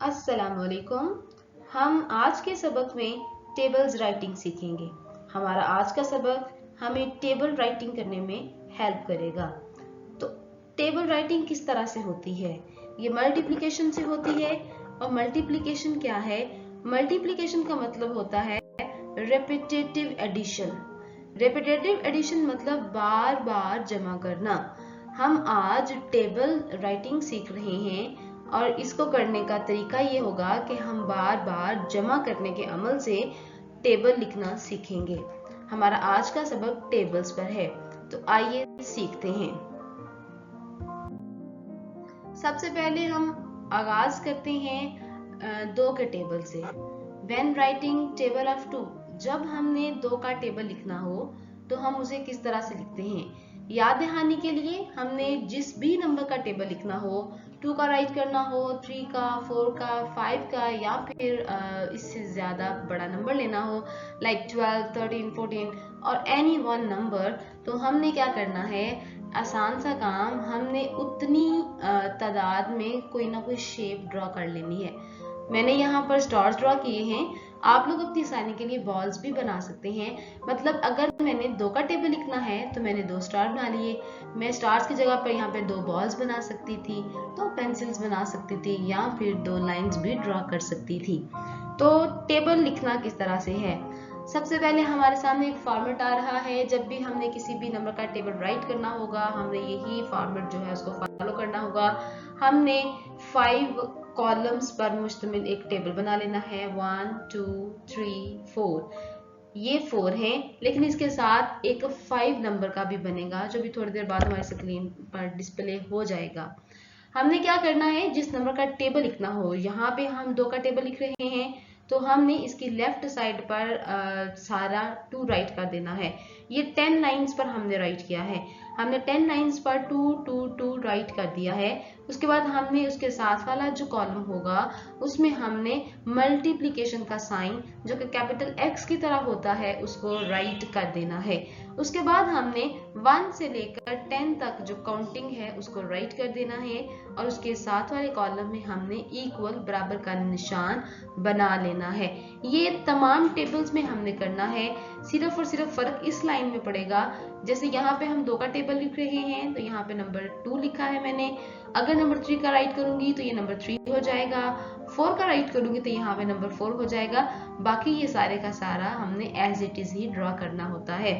अस्सलामुअलैकुम। हम आज के सबक में टेबल्स राइटिंग सीखेंगे। हमारा आज का सबक हमें टेबल राइटिंग करने में हेल्प करेगा। तो टेबल राइटिंग किस तरह से होती है? ये मल्टीप्लिकेशन से होती है। और मल्टीप्लिकेशन क्या है? मल्टीप्लिकेशन का मतलब होता है रेपिटेटिव एडिशन। रेपिटेटिव एडिशन मतलब बार बार जमा करना। हम आज टेबल राइटिंग सीख रहे हैं और इसको करने का तरीका ये होगा कि हम बार बार जमा करने के अमल से टेबल लिखना सीखेंगे। हमारा आज का सबक टेबल्स पर है, तो आइए सीखते हैं। सबसे पहले हम आगाज करते हैं 2 के टेबल से। व्हेन राइटिंग टेबल ऑफ 2, जब हमने 2 का टेबल लिखना हो तो हम उसे किस तरह से लिखते हैं? याद दहानी के लिए हमने जिस भी नंबर का टेबल लिखना हो, 2 का राइट करना हो, 3 का, 4 का, 5 का, या फिर इससे ज्यादा बड़ा नंबर लेना हो लाइक 12, 13, 14 और एनी वन नंबर, तो हमने क्या करना है? आसान सा काम, हमने उतनी तादाद में कोई ना कोई शेप ड्रॉ कर लेनी है। मैंने यहाँ पर स्टार्स ड्रॉ किए हैं। आप लोग अपनी आसानी के लिए बॉल्स भी बना सकते हैं। मतलब अगर मैंने 2 का टेबल लिखना है तो मैंने 2 स्टार बना लिए। मैं स्टार्स की जगह पर यहाँ पे 2 बॉल्स बना सकती थी, 2 पेंसिल्स बना सकती थी, या फिर 2 लाइंस भी ड्रॉ कर सकती थी। तो टेबल लिखना किस तरह से है? सबसे पहले हमारे सामने एक फॉर्मेट आ रहा है। जब भी हमने किसी भी नंबर का टेबल राइट करना होगा, हमने यही फॉर्मेट जो है उसको फॉलो करना होगा। हमने 5 कॉलम्स पर मुश्तमिल एक टेबल बना लेना है। 1, 2, 3, 4, ये 4 है, लेकिन इसके साथ एक 5 नंबर का भी बनेगा जो भी थोड़ी देर बाद हमारी स्क्रीन पर डिस्प्ले हो जाएगा। हमने क्या करना है? जिस नंबर का टेबल लिखना हो, यहाँ पे हम 2 का टेबल लिख रहे हैं तो हमने इसकी लेफ्ट साइड पर सारा 2 राइट कर देना है। ये 10 लाइंस पर हमने राइट किया है। हमने 10 लाइंस पर 2 2 2 राइट कर दिया है। उसके बाद हमने उसके साथ वाला जो कॉलम होगा उसमें हमने मल्टीप्लिकेशन का साइन, जो कि कैपिटल X की तरह होता है, उसको राइट कर देना है। उसके बाद हमने 1 से लेकर 10 तक जो काउंटिंग है उसको राइट कर देना है, और उसके साथ वाले कॉलम में हमने इक्वल, बराबर का निशान बना लेना है। ये तमाम टेबल्स में हमने करना है। सिर्फ और सिर्फ फर्क इस लाइन में पड़ेगा, जैसे यहाँ पे हम 2 का टेबल लिख रहे हैं तो यहाँ पे नंबर 2 लिखा है मैंने। अगर नंबर 3 का राइट करूंगी तो ये नंबर 3 हो जाएगा। 4 का राइट करूंगी तो यहाँ पे नंबर 4 हो जाएगा। बाकी ये सारे का सारा हमने एज इट इज ही ड्रॉ करना होता है।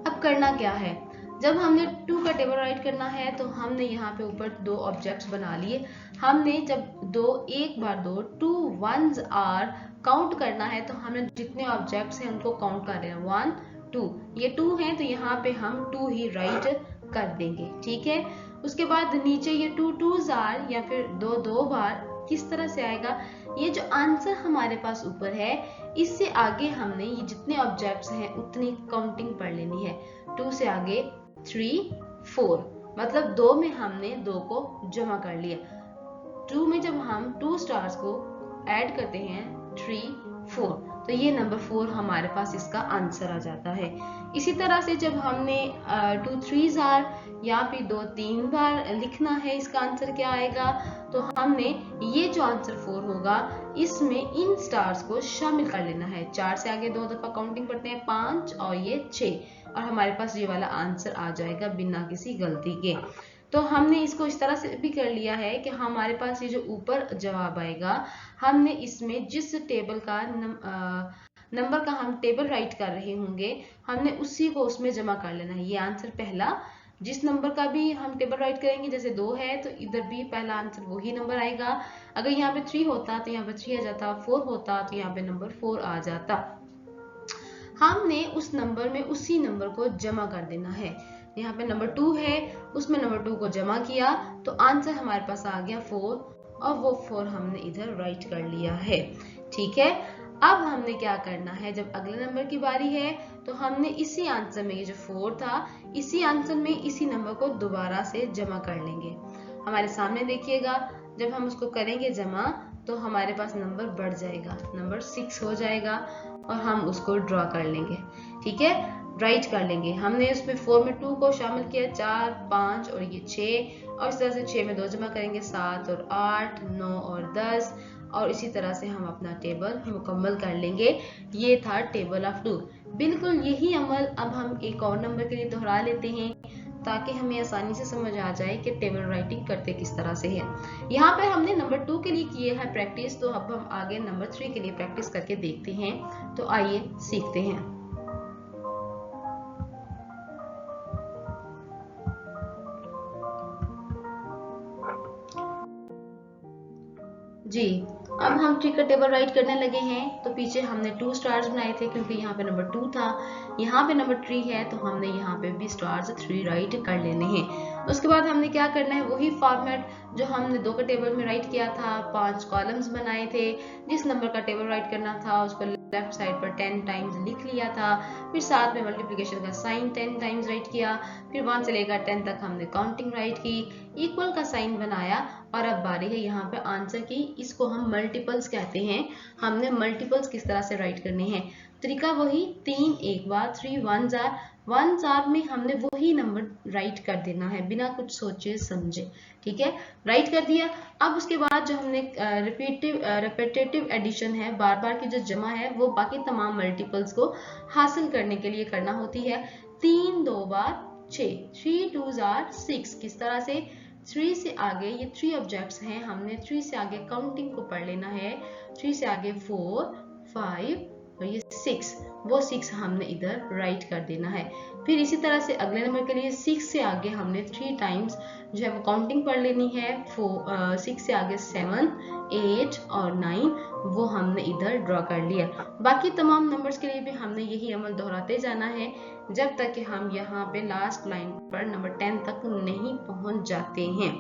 अब करना क्या है? जब हमने 2 का टेबल राइट करना है तो हमने यहाँ पे ऊपर 2 ऑब्जेक्ट्स बना लिए। हमने जब 2 एक बार 2 2 1s आर काउंट करना है तो हमें जितने ऑब्जेक्ट्स हैं उनको काउंट कर लेना। 1 2, ये 2 हैं तो यहाँ पे हम 2 ही राइट कर देंगे, ठीक है। उसके बाद नीचे ये 2 2s आर, या फिर 2 2 बार किस तरह से आएगा? ये जो आंसर हमारे पास ऊपर है, इससे आगे हमने ये जितने ऑब्जेक्ट्स हैं उतनी काउंटिंग पढ़ लेनी है। 2 से आगे 3 4, मतलब 2 में हमने 2 को जमा कर लिया। 2 में जब हम 2 स्टार्स को ऐड करते हैं 3 4, तो ये नंबर 4 हमारे पास इसका आंसर आ जाता है। इसी तरह से जब हमने 2 3s आर या फिर 2 3 बार लिखना है, इसका आंसर क्या आएगा? तो हमने ये जो आंसर 4 होगा इसमें इन स्टार्स को शामिल कर लेना है। 4 से आगे 2 दफा काउंटिंग पढ़ते हैं, 5 और ये 6, और हमारे पास ये वाला आंसर आ जाएगा बिना किसी गलती के। तो हमने इसको इस तरह से भी कर लिया है कि हमारे पास ये जो ऊपर जवाब आएगा, हमने इसमें जिस टेबल का नंबर का हम टेबल राइट कर रहे होंगे, हमने उसी को उसमें जमा कर लेना है। ये आंसर पहला, जिस नंबर का भी हम टेबल राइट करेंगे, जैसे 2 है तो इधर भी पहला आंसर वही नंबर आएगा। अगर यहाँ पे 3 होता तो यहाँ पे 3 आ जाता, 4 होता तो यहाँ पे नंबर 4 आ जाता। हमने उस नंबर में उसी नंबर को जमा कर देना है। यहाँ पे नंबर 2 है, उसमें नंबर 2 को जमा किया तो आंसर हमारे पास आ गया 4, और वो 4 हमने इधर राइट कर लिया है, ठीक है। अब हमने क्या करना है? जब अगले नंबर की बारी है तो हमने इसी आंसर में, ये जो 4 था, इसी आंसर में इसी नंबर को दोबारा से जमा कर लेंगे। हमारे सामने देखिएगा, जब हम उसको करेंगे जमा तो हमारे पास नंबर बढ़ जाएगा, नंबर 6 हो जाएगा, और हम उसको ड्रॉ कर लेंगे, ठीक है। राइट कर लेंगे। हमने उसमें 4 में 2 को शामिल किया, 4, 5 और ये 6, और इस तरह से 6 में 2 जमा करेंगे, 7 और 8, 9 और 10, और इसी तरह से हम अपना टेबल मुकम्मल कर लेंगे। ये था टेबल ऑफ 2। बिल्कुल यही अमल अब हम एक और नंबर के लिए दोहरा लेते हैं ताकि हमें आसानी से समझ आ जाए कि टेबल राइटिंग करते किस तरह से है। यहाँ पर हमने नंबर 2 के लिए किए है प्रैक्टिस, तो अब हम आगे नंबर 3 के लिए प्रैक्टिस करके देखते हैं। तो आइए सीखते हैं। जी, अब हम ट्री का टेबल राइट करने लगे हैं। तो पीछे हमने 2 स्टार्स बनाए थे क्योंकि यहाँ पे नंबर 2 था, यहाँ पे नंबर 3 है, तो हमने यहाँ पे भी स्टार्स 3 राइट कर लेने हैं। उसके बाद हमने क्या करना है, वही फॉर्मेट जो हमने 2 का टेबल में राइट किया था, 5 कॉलम्स बनाए थे। जिस नंबर का टेबल राइट करना था उसको लेफ्ट साइड पर 10 टाइम्स लिख लिया था, फिर साथ में मल्टीप्लिकेशन का साइन 10 टाइम्स राइट किया, फिर 1 से लेकर 10 तक हमने काउंटिंग राइट की, इक्वल का साइन बनाया, और अब बारी है यहाँ पे आंसर की। इसको हम मल्टीपल्स कहते हैं। हमने मल्टीपल्स किस तरह से राइट करने हैं, तरीका वही, 3 एक बार, 3 1s are, 1s are में हमने वही नंबर राइट कर देना है बिना कुछ सोचे समझे। ठीक है, राइट कर दिया। अब उसके बाद जो हमने रिपीटेटिव एडिशन है, बार बार की जो जमा है, वो बाकी तमाम मल्टीपल्स को हासिल करने के लिए करना होती है। 3 2 बार 6, 3 2s are 6। किस तरह से, 3 से आगे ये 3 ऑब्जेक्ट्स हैं, हमने 3 से आगे काउंटिंग को पढ़ लेना है। 3 से आगे 4 5 और ये 6, वो 6 हमने इधर राइट कर देना है। फिर इसी तरह से अगले नंबर के लिए 6 से आगे हमने 3 टाइम्स जो है वो काउंटिंग पढ़ लेनी है। 6 से आगे 7 8 और 9, वो हमने इधर ड्रॉ कर लिया। बाकी तमाम नंबर्स के लिए भी हमने यही अमल दोहराते जाना है जब तक कि हम यहाँ पे लास्ट लाइन पर नंबर 10 तक नहीं पहुंच जाते हैं।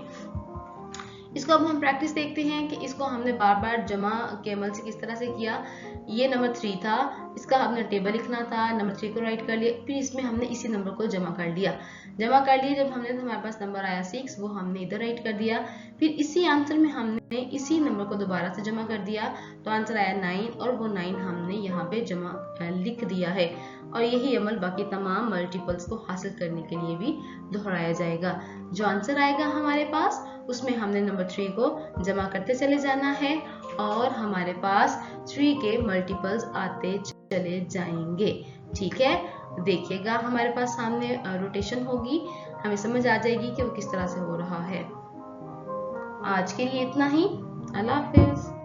इसको अब हम प्रैक्टिस देखते हैं कि इसको हमने बार बार जमा के अमल से किस तरह से किया। ये नंबर 3 था, इसका हमने टेबल लिखना था, नंबर 3 को राइट कर लिया, फिर इसमें हमने इसी नंबर को जमा कर लिया। जमा कर लिए जब हमने, तो हमारे पास नंबर आया 6, वो हमने इधर राइट कर दिया। फिर इसी आंसर में हमने इसी नंबर को दोबारा से जमा कर दिया, तो आंसर आया 9, और वो 9 हमने यहाँ पे जमा लिख दिया है। और यही अमल बाकी तमाम मल्टीपल्स को हासिल करने के लिए भी दोहराया जाएगा। जो आंसर आएगा हमारे पास, उसमें हमने नंबर 3 को जमा करते चले जाना है, और हमारे पास 3 के मल्टीपल्स आते चले जाएंगे। ठीक है, देखिएगा हमारे पास सामने रोटेशन होगी, हमें समझ आ जाएगी कि वो किस तरह से हो रहा है। आज के लिए इतना ही, अल्लाह हाफिज।